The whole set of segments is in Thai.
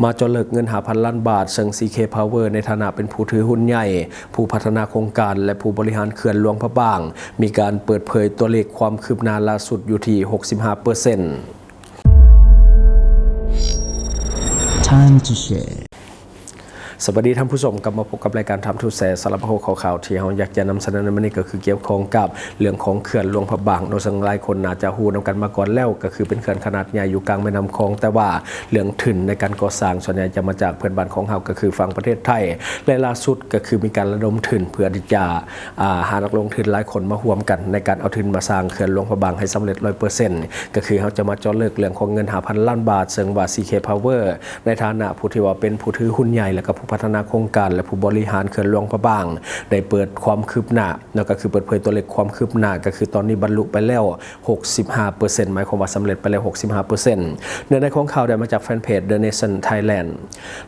มาจนเลิกเงิน5,000 ล้านบาทซึ่ง CK Power ในฐานะเป็นผู้ถือหุ้นใหญ่ผู้พัฒนาโครงการและผู้บริหารเขื่อนหลวงพระบางมีการเปิดเผยตัวเลขความคืบหน้าล่าสุดอยู่ที่ 65% Time to shareสวัสดีท่านผู้ชมกลับมาพบกับรายการทำทุกแสสารพัดข่าวที่เราอยากจะนำเสนอในวันนี้ก็คือเกี่ยวข้องกับเรื่องของเขื่อนหลวงพระบางโดยสังหลายคนน่าจะฮู้นำกันมาก่อนแล้วก็คือเป็นเขื่อนขนาดใหญ่อยู่กลางแม่น้ำคลองแต่ว่าเรื่องทุนในการก่อสร้างส่วนใหญ่จะมาจากเพื่อนบ้านของเราก็คือฝั่งประเทศไทยและล่าสุดก็คือมีการระดมทุนเพื่อที่จะหานักลงทุนหลายคนมาร่วมกันในการเอาทุนมาสร้างเขื่อนหลวงพระบางให้สำเร็จ 100% ก็คือเราจะมาเจาะลึกเรื่องของเงิน5,000 ล้านบาทซึ่งว่า CK Power ในฐานะผู้ที่ว่าเป็นผู้ถือหุ้นใหญ่และก็ผู้พัฒนาโครงการและผู้บริหารเขื่อนหลวงพระบางได้เปิดความคืบหน้าแล้วก็คือเปิดเผยตัวเลขความคืบหน้าก็คือตอนนี้บรรลุไปแล้ว 65% หมายความว่าสำเร็จไปแล้ว 65% เนื้อในของข่าวได้มาจากแฟนเพจ The Nation Thailand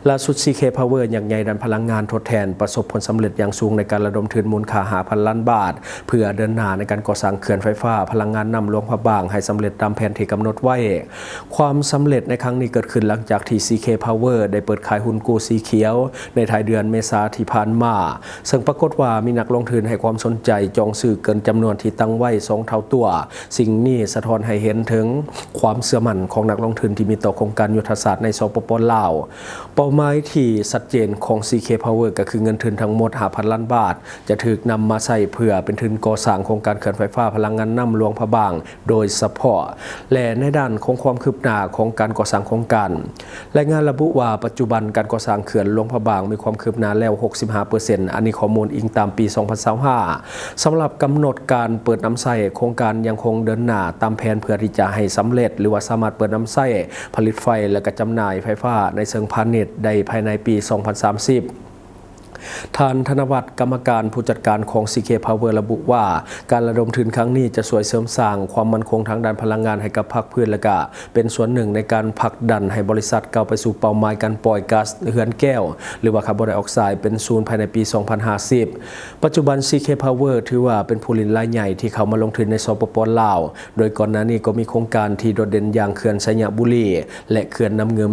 ล่าสุด CK Power อย่างใหญ่ด้านพลังงานทดแทนประสบผลสำเร็จอย่างสูงในการระดมทุนมูลค่า 5,000 ล้านบาทเพื่อเดินหน้าในการก่อสร้างเขื่อนไฟฟ้าพลังงานนำหลวงพระบางให้สำเร็จตามแผนที่กำหนดไว้ความสำเร็จในครั้งนี้เกิดขึ้นหลังจากที่ CK Power ได้เปิดขายหุ้นกู้สีเขียวในท้ายเดือนเมษายนที่ผ่านมาซึ่งปรากฏว่ามีนักลงทุนให้ความสนใจจองซื้อเกินจำนวนที่ตั้งไว้2เท่าตัวสิ่งนี้สะท้อนให้เห็นถึงความเชื่อมั่นของนักลงทุนที่มีต่อโครงการยุทธศาสตร์ในสปป.ลาวเป้าหมายที่ชัดเจนของ CK Power ก็คือเงินทุนทั้งหมด 5,000 ล้านบาทจะถูกนำมาใช้เพื่อเป็นทุนก่อสร้างโครงการเขื่อนไฟฟ้าพลังงานนำหลวงพระบางโดยเฉพาะและในด้านของความคืบหน้าของการก่อสร้างโครงการรายงานระบุว่าปัจจุบันการก่อสร้างเขื่อนหลวงพระบางมีความคืบหน้าแล้ว 65% อันนี้ข้อมูลอิงตามปี 2025 สำหรับกำหนดการเปิดน้ำใช้โครงการยังคงเดินหน้าตามแผนเพื่อที่จะให้สำเร็จหรือว่าสามารถเปิดน้ำใช้ผลิตไฟและก็จำหน่ายไฟฟ้าในเชิงพาณิชย์ได้ภายในปี 2030ท่านธนวัฒน์กรรมการผู้จัดการของ CK Power ระบุว่าการระดมทุนครั้งนี้จะช่วยเสริมสร้างความมั่นคงทางด้านพลังงานให้กับภาคพื้นและก็เป็นส่วนหนึ่งในการผลักดันให้บริษัทก้าวไปสู่เป้าหมายการปล่อยก๊าซเรือนแก้วหรือว่าคาร์บอนไดออกไซด์เป็นศูนย์ภายในปี 2050 ปัจจุบัน CK Power ถือว่าเป็นผู้ผลิตรายใหญ่ที่เข้ามาลงทุนในสปป.ลาวโดยก่อนหน้านี้ก็มีโครงการที่โดดเด่นอย่างเขื่อนสัญบุรีและเขื่อนน้ำเงิม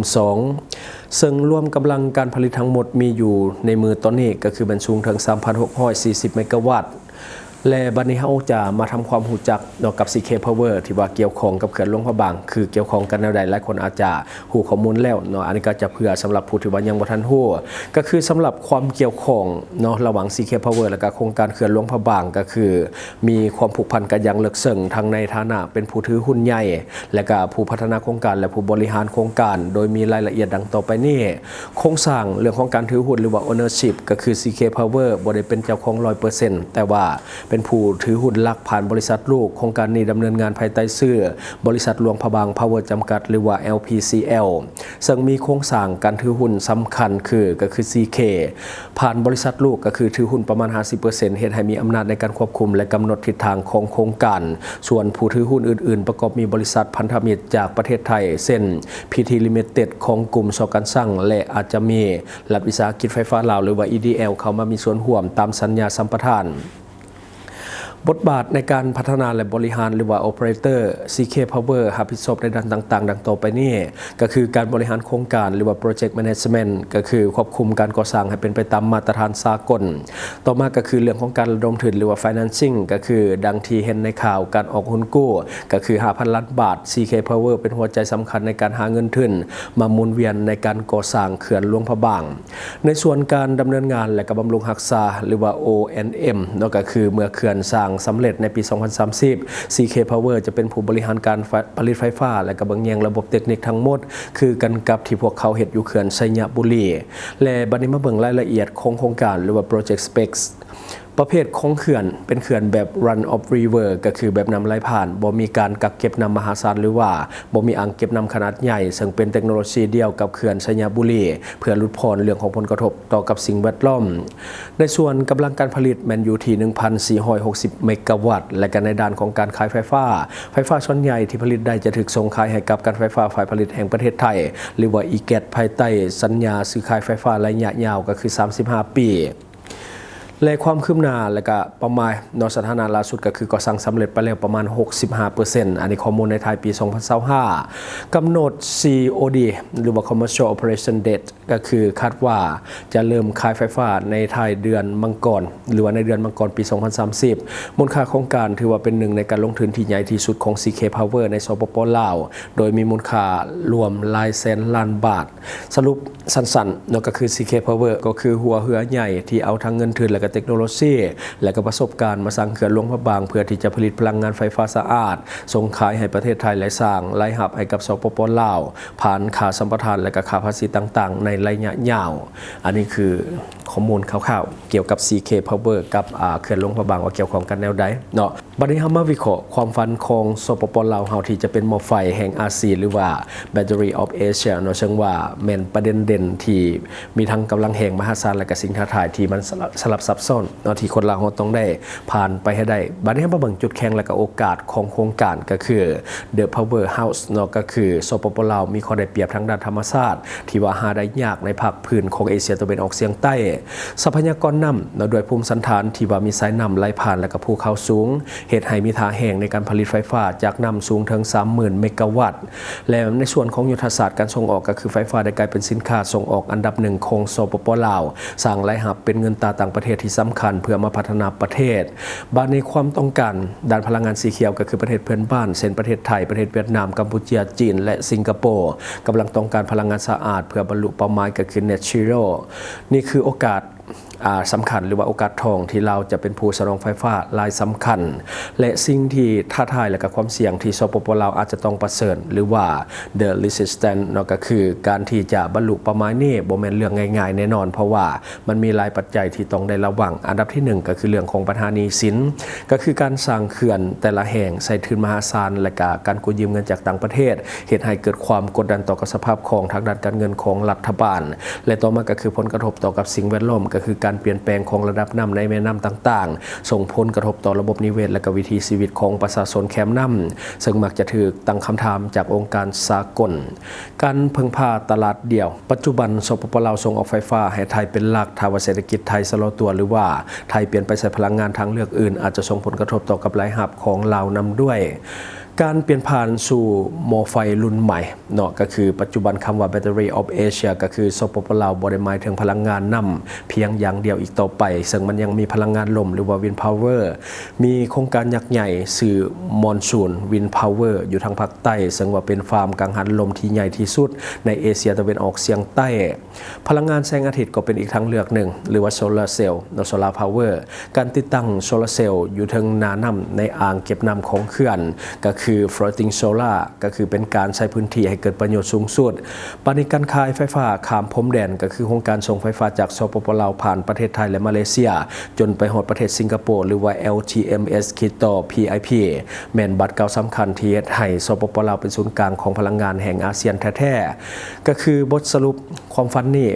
2ซึ่งรวมกำลังการผลิตทั้งหมดมีอยู่ในมือตอนนี้ก็คือเป็นสูงถึง 3,640 เมกะวัตต์และบัดนี้เราจะมาทำความรู้จักกับ CK Power ที่ว่าเกี่ยวข้องกับเขื่อนหลวงพระบางคือเกี่ยวข้องกันแนวใดหลายคนอาจจะฮู้ข้อมูลแล้วเนาะอันนี้ก็จะเพื่อสำหรับผู้ที่ว่ายังบ่ทันฮู้ก็คือสำหรับความเกี่ยวข้องเนาะระหว่าง CK Power และก็โครงการเขื่อนหลวงพระบางก็คือมีความผูกพันกันอย่างลึกซึ้งทั้งในฐานะเป็นผู้ถือหุ้นใหญ่และก็ผู้พัฒนาโครงการและผู้บริหารโครงการโดยมีรายละเอียดดังต่อไปนี้โครงสร้างเรื่องของการถือหุ้นหรือว่า ownership ก็คือ CK Power บ่ได้เป็นเจ้าของ 100% แต่ว่าเป็นผู้ถือหุ้นหลักผ่านบริษัทลูกโครงการนี้ดำเนินงานภายใต้ชื่อบริษัทหลวงพระบาง Power จำกัดหรือว่า LPCL ซึ่งมีโครงสร้างการถือหุ้นสำคัญก็คือ CK ผ่านบริษัทลูกก็คือถือหุ้นประมาณ 50% เฮ็ดให้มีอำนาจในการควบคุมและกำหนดทิศทางของโครงการส่วนผู้ถือหุ้นอื่นๆประกอบมีบริษัทพันธมิตรจากประเทศไทยเช่น PT Limited ของกลุ่มสกันสั่งและอาจจะมีรัฐวิสาหกิจไฟฟ้าลาวหรือว่า EDL เข้ามามีส่วนร่วมตามสัญญาสัมปทานบทบาทในการพัฒนาและบริหารหรือว่า Operator CK Power รับผิดชอบในด้านต่างๆดังต่อไปนี้ก็คือการบริหารโครงการหรือว่า Project Management ก็คือควบคุมการก่อสร้างให้เป็นไปตามมาตรฐานสากลต่อมาก็คือเรื่องของการระดมทุนหรือว่า Financing ก็คือดังที่เห็นในข่าวการออกหุ้นกู้ก็คือ 5,000 ล้านบาท CK Power เป็นหัวใจสำคัญในการหาเงินทุนมาหมุนเวียนในการก่อสร้างเขื่อนหลวงพระบางในส่วนการดำเนินงานและก็บำรุงรักษาหรือว่า O&M นั่นก็คือเมื่อเขื่อนสร้างสำเร็จในปี 2030 CK Power จะเป็นผู้บริหารการผลิตไฟฟ้าและก็เบิ่งแยงระบบเทคนิคทั้งหมดคือกันกับที่พวกเขาเฮ็ดอยู่เขื่อนสัญบุรีและบัดนี้มาเบิ่งรายละเอียดของโครงการหรือว่า Project Specsประเภทของเขื่อนเป็นเขื่อนแบบ Run of River ก็คือแบบน้ำไหลผ่านบ่มีการกักเก็บน้ำมหาศาลหรือว่าบ่มีอ่างเก็บน้ำขนาดใหญ่ซึ่งเป็นเทคโนโลยีเดียวกับเขื่อนสัญบุรีเพื่อลดพรเรื่องของผลกระทบต่อกับสิ่งแวดล้อมในส่วนกำลังการผลิตแม่นอยู่ที่ 1,460 เมกะวัตต์และก็ในด้านของการขายไฟฟ้าส่วนใหญ่ที่ผลิตได้จะถูกส่งขายให้กับการไฟฟ้าฝ่ายผลิตแห่งประเทศไทยหรือว่า EGAT ภายใต้สัญญาซื้อขายไฟฟ้าระยะยาวก็คือ35 ปี และความคืบหน้าและก็ประมาณนสถานะล่าสุดก็คือก่อสร้างสำเร็จไปแล้วประมาณ 65% อันนี้ข้อมูลในไทยปี 2025 กำหนด COD หรือว่า Commercial Operation Date ก็คือคาดว่าจะเริ่มขายไฟฟ้าในไทยเดือนมังกรหรือว่าในเดือนมังกรปี 2030 มูลค่าโครงการถือว่าเป็นหนึ่งในการลงทุนที่ใหญ่ที่สุดของ CK Power ในสปป.ลาวโดยมีมูลค่ารวมหลายแสนล้านบาทสรุปสั้นๆนั่นก็คือ CK Power ก็คือหัวเหือใหญ่ที่เอาทั้งเงินทุนและก็เทคโนโลยีและก็ประสบการณ์มาสร้างเขื่อนหลวงพระบางเพื่อที่จะผลิตพลังงานไฟฟ้าสะอาดส่งขายให้ประเทศไทยและสร้างรายรับให้กับสปป.ลาวผ่านค่าสัมปทานและก็ค่าภาษีต่างๆในระยะยาวอันนี้คือข้อมูลคร่าวๆเกี่ยวกับ CK Power กับเขื่อนหลวงพระบางว่าเกี่ยวข้องกันแนวใดเนาะบัดนี้เฮามาวิเคราะห์ความฝันของสปป.ลาวเฮาที่จะเป็นหม้อไฟแห่งอาเซียนหรือว่า Battery of Asia เนาะซึ่งว่าแม่นประเด็นเด่นที่มีทั้งกำลังแห่งมหาศาลและก็สิ่งท้าทายที่มันสลับซับซ้อนเนาะที่คนลาวต้องได้ผ่านไปให้ได้บัดนี้มาเบิ่งจุดแข็งและก็โอกาสของโครงการก็คือ The Power House เนาะก็คือสปป.ลาวมีข้อได้เปรียบทางด้านธรรมชาติที่ว่าหาได้ยากในภาคพื้นของเอเชียตะวันออกเฉียงใต้ทรัพยากรน้ำเนาะด้วยภูมิสันฐานที่ว่ามีสายน้ำไหลผ่านและก็ภูเขาสูงเฮ็ดให้มีท่าแห่งในการผลิตไฟฟ้าจากน้ำสูงถึง 30,000 เมกะวัตต์และในส่วนของยุทธศาสตร์การส่งออกก็คือไฟฟ้าได้กลายเป็นสินค้าส่งออกอันดับหนึ่งของสปป.ลาวสร้างรายรับเป็นเงินตราต่างประเทศที่สำคัญเพื่อมาพัฒนาประเทศบาดในความต้องการด้านพลังงานสีเขียวก็คือประเทศเพื่อนบ้านเช่นประเทศไทยประเทศเวียดนามกัมพูชาจีนและสิงคโปร์กำลังต้องการพลังงานสะอาดเพื่อบรรลุเป้าหมายก็คือ Net Zero นี่คือโอกาสสำคัญหรือว่าโอกาสทองที่เราจะเป็นผู้สนองไฟฟ้ารายสำคัญและสิ่งที่ท้าทายและกับความเสี่ยงที่สปป.ลาวอาจจะต้องประเสริฐหรือว่า the resistance เนาะก็คือการที่จะบรรลุเป้าหมายนี้บ่แม่นเรื่องง่ายๆแน่นอนเพราะว่ามันมีหลายปัจจัยที่ต้องได้ระวังอันดับที่1ก็คือเรื่องของปัญหาหนี้สินก็คือการสร้างเขื่อนแต่ละแห่งใส่ทุนมหาศาลและก็การกู้ยืมเงินจากต่างประเทศเฮ็ดให้เกิดความกดดันต่อสภาพคล่องทางด้านการเงินของรัฐบาลและต่อมาก็คือผลกระทบต่อกับสิ่งแวดล้อมก็คือการเปลี่ยนแปลงของระดับน้ำในแม่น้ำต่างๆส่งผลกระทบต่อระบบนิเวศและก็วิถีชีวิตของประชาชนแคมป์น้ำซึ่งมักจะถูกตั้งคำถามจากองค์การสากลการพึ่งพาตลาดเดี่ยวปัจจุบันสปป.ลาวส่งออกไฟฟ้าให้ไทยเป็นหลักถ้าว่าเศรษฐกิจไทยชะลอตัวหรือว่าไทยเปลี่ยนไปใช้พลังงานทางเลือกอื่นอาจจะส่งผลกระทบต่อกับรายรับของลาวนำด้วยการเปลี่ยนผ่านสู่หม้อไฟรุ่นใหม่เนาะก็คือปัจจุบันคำว่า Battery of Asia ก็คือสปป.ลาวบ่ได้หมายถึงพลังงานนำเพียงอย่างเดียวอีกต่อไปซึ่งมันยังมีพลังงานลมหรือว่า Wind Power มีโครงการยักษ์ใหญ่สื่อมอนซูน Wind Power อยู่ทางภาคใต้ซึ่งว่าเป็นฟาร์มกังหันลมที่ใหญ่ที่สุดในเอเชียตะวันออกเฉียงใต้พลังงานแสงอาทิตย์ก็เป็นอีกทางเลือกหนึ่งหรือว่า Solar Cell เนาะ Solar Power การติดตั้ง Solar Cell อยู่ทางหน้าน้ำในอ่างเก็บน้ำของเขื่อนก็คือ floating solar ก็คือเป็นการใช้พื้นที่ให้เกิดประโยชน์สูงสุดปฏิการขายไฟฟ้าข้ามพรมแดนก็คือโครงการส่งไฟฟ้าจากสปป.ลาวผ่านประเทศไทยและมาเลเซียจนไปฮอดประเทศสิงคโปร์หรือว่า LTMS คิดต่อ PIP แม่นบัตรเก่าสำคัญที่เฮ็ดให้สปป.ลาวเป็นศูนย์กลางของพลังงานแห่งอาเซียนแท้ๆก็คือบทสรุปความฝันนี้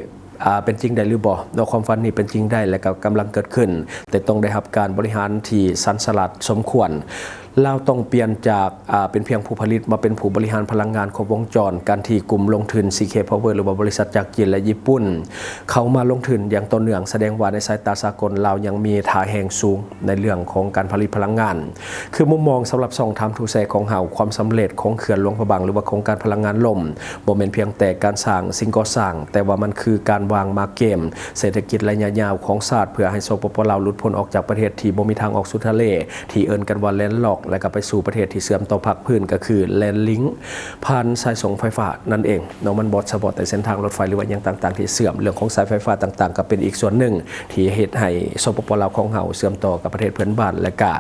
เป็นจริงได้หรือบ่เนาะความฝันนี้เป็นจริงได้และก็กำลังเกิดขึ้นแต่ต้องได้รับการบริหารที่สันสลัดสมควรเราต้องเปลี่ยนจากเป็นเพียงผู้ผลิตมาเป็นผู้บริหารพลังงานครบวงจรการที่กลุ่มลงทุน CK Power หรือว่าบริษัทจากจีนและญี่ปุ่นเขามาลงทุนอย่างต่อเนื่องแสดงว่าในสายตาสากลเรายังมีท่าแห่งสูงในเรื่องของการผลิตพลังงานคือมุมมองสำหรับช่องทำทูแซของเฮาความสำเร็จของเขื่อนหลวงพระบางหรือว่าโครงการพลังงานลมบ่แม่นเพียงแต่การสร้างสิ่งก่อสร้างแต่ว่ามันคือการวางมาเกมเศรษฐกิจระยะยาวของชาติเพื่อให้สปป.ลาวหลุดพ้นออกจากประเทศที่บ่มีทางออกสู่ทะเลที่เอิ้นกันว่าแลนด์ล็อกและก็ไปสู่ประเทศที่เสื่อมต่อภาคพื้นก็คือแลนด์ลิงก์ผ่านสายส่งไฟฟ้านั่นเองเนาะมันบอดเฉพาะแต่เส้นทางรถไฟหรือว่าอย่างต่างๆที่เสื่อมเรื่องของสายไฟฟ้าต่างๆก็เป็นอีกส่วนหนึ่งที่เฮ็ดให้สปป.ลาวของเฮาเสื่อมต่อกับประเทศเพื่อนบ้านและก็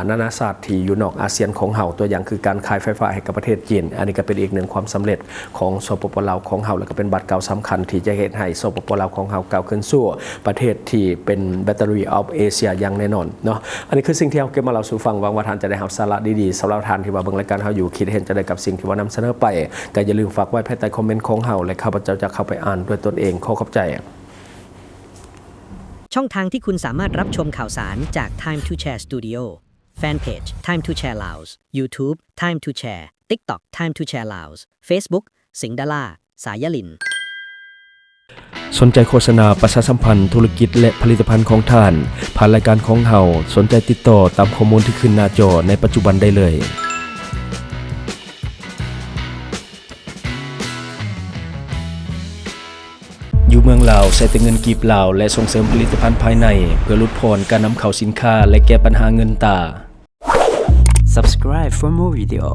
นานาชาติที่อยู่นอกอาเซียนของเฮาตัวอย่างคือการขายไฟฟ้าให้กับประเทศจีนอันนี้ก็เป็นอีกหนึ่งความสำเร็จของสปป.ลาวของเฮาและก็เป็นบัตรเก่าสำคัญที่จะเฮ็ดให้สปป.ลาวของเฮาก้าวขึ้นสู่ประเทศที่เป็น Battery of Asia อย่างแน่นอนเนาะอันนี้คือสิ่งที่เฮาเก็บมาเล่าสู่ฟังหวังว่าท่านจะได้รับสาระดีๆสำหรับท่านที่ว่าเบิ่งรายการเฮาอยู่คิดเห็นจะได้กับสิ่งที่ว่านำเสนอไปก็อย่าลืมฝากไว้ภายใต้คอมเมนต์ของเฮาและข้าพเจ้าจะเข้าไปอ่านด้วยตนเองขอขอบใจช่องทางที่คุณสามารถรับชมข่าวสารจาก Time to Share Studio Fanpage Time to Share Laos YouTube Time to Share TikTok Time to Share Laos Facebook สิงห์ดาราสายลิน สนใจโฆษณาประชาสัมพันธ์ธุรกิจและผลิตภัณฑ์ของท่านผ่านรายการของเฮาสนใจติดต่อตามข้อมูลที่ขึ้นหน้าจอในปัจจุบันได้เลยอยู่เมืองลาวใช้แต่เงินกีบลาวและส่งเสริมผลิตภัณฑ์ภายในเพื่อลดพรการนำเข้าสินค้าและแก้ปัญหาเงินตา Subscribe for more video.